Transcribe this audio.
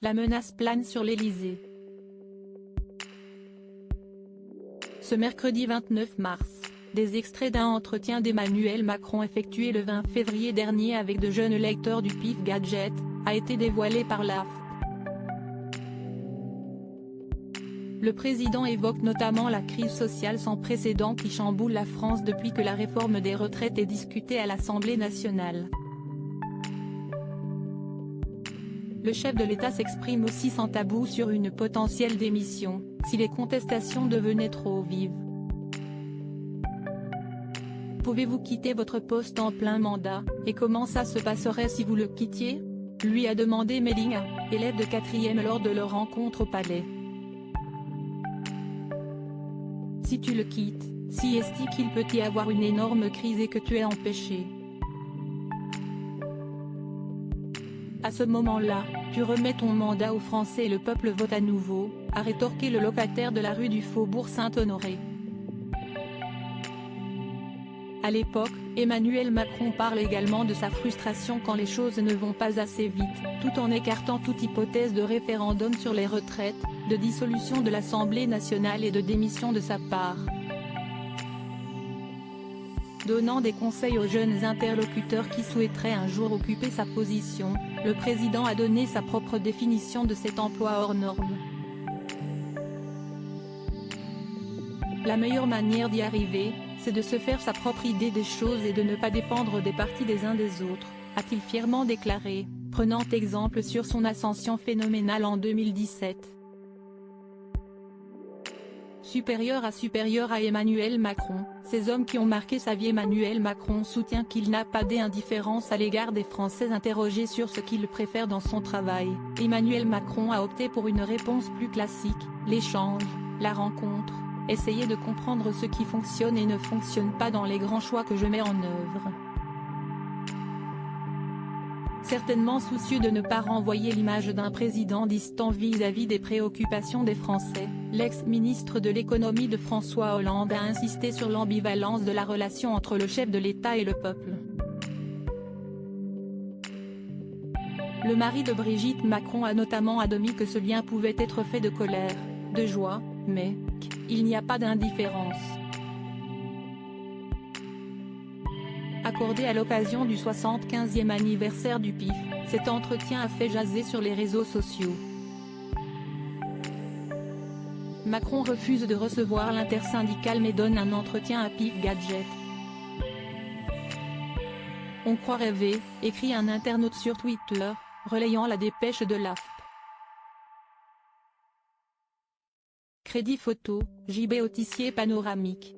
La menace plane sur l'Élysée. Ce mercredi 29 mars, des extraits d'un entretien d'Emmanuel Macron effectué le 20 février dernier avec de jeunes lecteurs du PIF Gadget, a été dévoilé par l'AFP. Le président évoque notamment la crise sociale sans précédent qui chamboule la France depuis que la réforme des retraites est discutée à l'Assemblée nationale. Le chef de l'État s'exprime aussi sans tabou sur une potentielle démission, si les contestations devenaient trop vives. Pouvez-vous quitter votre poste en plein mandat, et comment ça se passerait si vous le quittiez ? Lui a demandé Mélinha, élève de 4e lors de leur rencontre au Palais. Si tu le quittes, si est-ce qu'il peut y avoir une énorme crise et que tu es empêché. À ce moment-là, tu remets ton mandat aux Français et le peuple vote à nouveau, a rétorqué le locataire de la rue du Faubourg Saint-Honoré. À l'époque, Emmanuel Macron parle également de sa frustration quand les choses ne vont pas assez vite, tout en écartant toute hypothèse de référendum sur les retraites, de dissolution de l'Assemblée nationale et de démission de sa part. Donnant des conseils aux jeunes interlocuteurs qui souhaiteraient un jour occuper sa position, le président a donné sa propre définition de cet emploi hors norme. La meilleure manière d'y arriver, c'est de se faire sa propre idée des choses et de ne pas dépendre des partis des uns des autres, a-t-il fièrement déclaré, prenant exemple sur son ascension phénoménale en 2017. Supérieur à Emmanuel Macron, ces hommes qui ont marqué sa vie. Emmanuel Macron soutient qu'il n'a pas d'indifférence à l'égard des Français interrogés sur ce qu'ils préfèrent dans son travail. Emmanuel Macron a opté pour une réponse plus classique, l'échange, la rencontre, essayer de comprendre ce qui fonctionne et ne fonctionne pas dans les grands choix que je mets en œuvre. Certainement soucieux de ne pas renvoyer l'image d'un président distant vis-à-vis des préoccupations des Français, l'ex-ministre de l'économie de François Hollande a insisté sur l'ambivalence de la relation entre le chef de l'État et le peuple. Le mari de Brigitte Macron a notamment admis que ce lien pouvait être fait de colère, de joie, mais qu'il n'y a pas d'indifférence. Accordé à l'occasion du 75e anniversaire du PIF, cet entretien a fait jaser sur les réseaux sociaux. Macron refuse de recevoir l'intersyndicale mais donne un entretien à PIF Gadget. On croit rêver, écrit un internaute sur Twitter, relayant la dépêche de l'AFP. Crédit photo, JB Autissier panoramique.